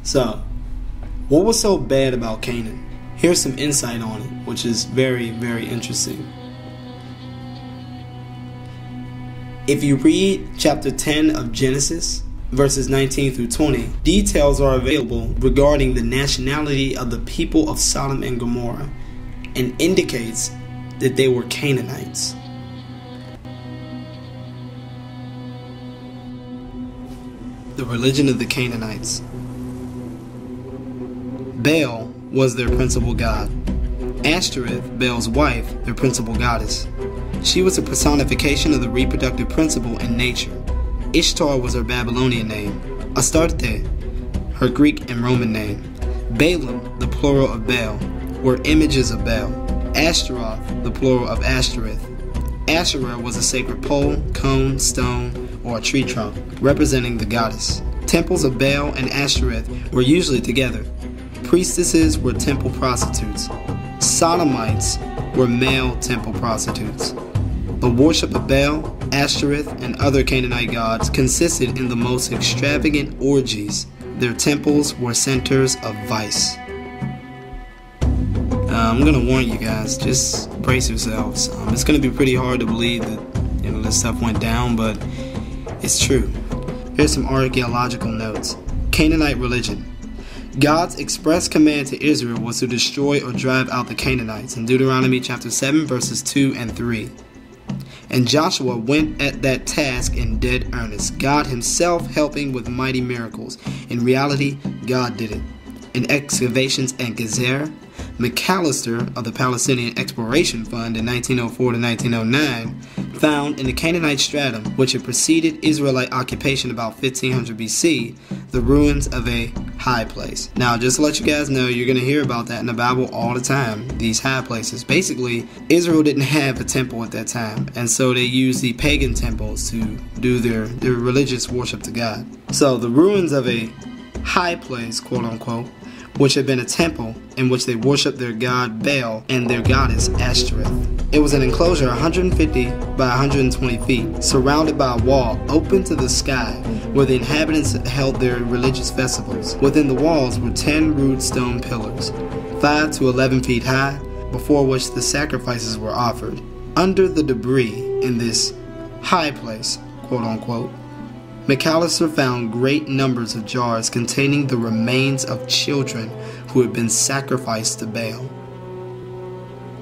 So, what was so bad about Canaan? Here's some insight on it, which is very, very interesting. If you read chapter 10 of Genesis, verses 19 through 20, details are available regarding the nationality of the people of Sodom and Gomorrah, and indicates that they were Canaanites. The religion of the Canaanites. Baal was their principal god. Ashtoreth, Baal's wife, their principal goddess. She was a personification of the reproductive principle in nature. Ishtar was her Babylonian name. Astarte, her Greek and Roman name. Balaam, the plural of Baal, were images of Baal. Ashtaroth, the plural of Ashtoreth. Asherah was a sacred pole, cone, stone, or a tree trunk, representing the goddess. Temples of Baal and Ashtoreth were usually together. Priestesses were temple prostitutes. Sodomites were male temple prostitutes. The worship of Baal, Ashtoreth, and other Canaanite gods consisted in the most extravagant orgies. Their temples were centers of vice. I'm going to warn you guys, just brace yourselves. It's going to be pretty hard to believe that this stuff went down, but it's true. Here's some archaeological notes. Canaanite religion. God's express command to Israel was to destroy or drive out the Canaanites in Deuteronomy chapter 7 verses 2 and 3. And Joshua went at that task in dead earnest, God himself helping with mighty miracles. In reality, God did it. In excavations at Gezer, McAllister of the Palestinian Exploration Fund in 1904 to 1909 found in the Canaanite stratum, which had preceded Israelite occupation about 1500 BC, the ruins of a high place. Now, just to let you guys know, you're going to hear about that in the Bible all the time, these high places. Basically, Israel didn't have a temple at that time, and so they used the pagan temples to do their religious worship to God. So the ruins of a high place, quote unquote, which had been a temple in which they worshipped their god Baal and their goddess Ashtoreth. It was an enclosure 150 by 120 feet, surrounded by a wall open to the sky, where the inhabitants held their religious festivals. Within the walls were 10 rude stone pillars, 5 to 11 feet high, before which the sacrifices were offered. Under the debris in this high place, quote unquote, McAllister found great numbers of jars containing the remains of children who had been sacrificed to Baal.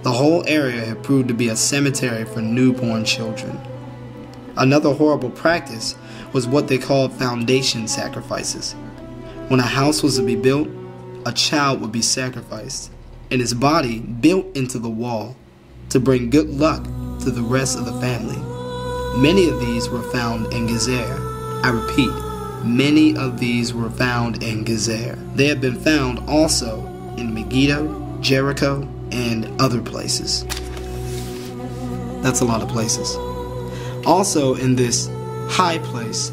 The whole area had proved to be a cemetery for newborn children. Another horrible practice was what they called foundation sacrifices. When a house was to be built, a child would be sacrificed, and his body built into the wall to bring good luck to the rest of the family. Many of these were found in Gezer. I repeat, many of these were found in Gezer. They have been found also in Megiddo, Jericho, and other places. That's a lot of places. Also in this high place,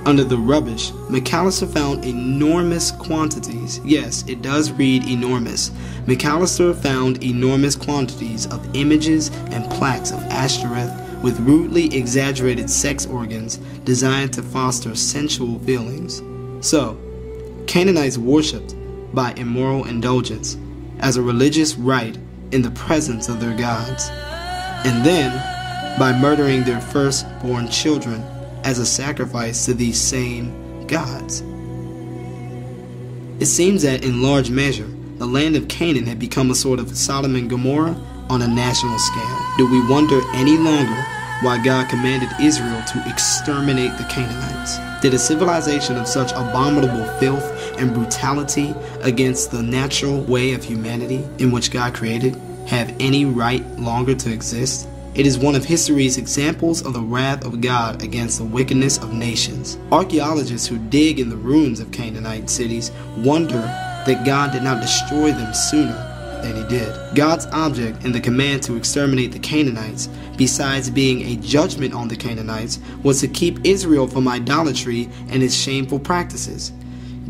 under the rubbish, McAllister found enormous quantities. Yes, it does read enormous. McAllister found enormous quantities of images and plaques of Ashtoreth with rudely exaggerated sex organs designed to foster sensual feelings. So, Canaanites worshipped by immoral indulgence as a religious rite in the presence of their gods, and then by murdering their firstborn children as a sacrifice to these same gods. It seems that in large measure, the land of Canaan had become a sort of Sodom and Gomorrah on a national scale. Do we wonder any longer why God commanded Israel to exterminate the Canaanites? Did a civilization of such abominable filth and brutality against the natural way of humanity in which God created have any right longer to exist? It is one of history's examples of the wrath of God against the wickedness of nations. Archaeologists who dig in the ruins of Canaanite cities wonder that God did not destroy them sooner than he did. God's object in the command to exterminate the Canaanites, besides being a judgment on the Canaanites, was to keep Israel from idolatry and its shameful practices.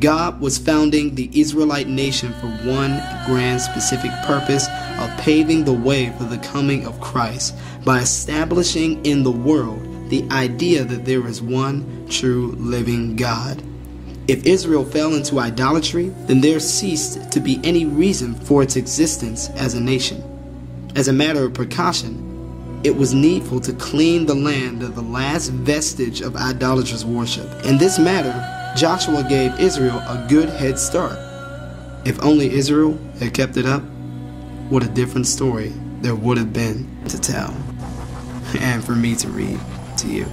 God was founding the Israelite nation for one grand specific purpose of paving the way for the coming of Christ by establishing in the world the idea that there is one true living God. If Israel fell into idolatry, then there ceased to be any reason for its existence as a nation. As a matter of precaution, it was needful to clean the land of the last vestige of idolatrous worship. In this matter, Joshua gave Israel a good head start. If only Israel had kept it up, what a different story there would have been to tell, and for me to read to you.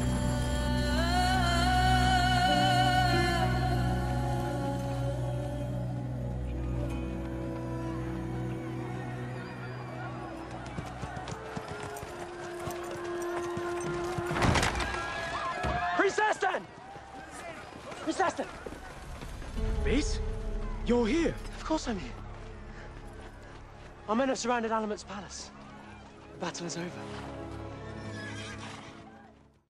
Miss Aston! Reese? You're here? Of course I'm here. Our men have surrounded Alamott's palace. The battle is over.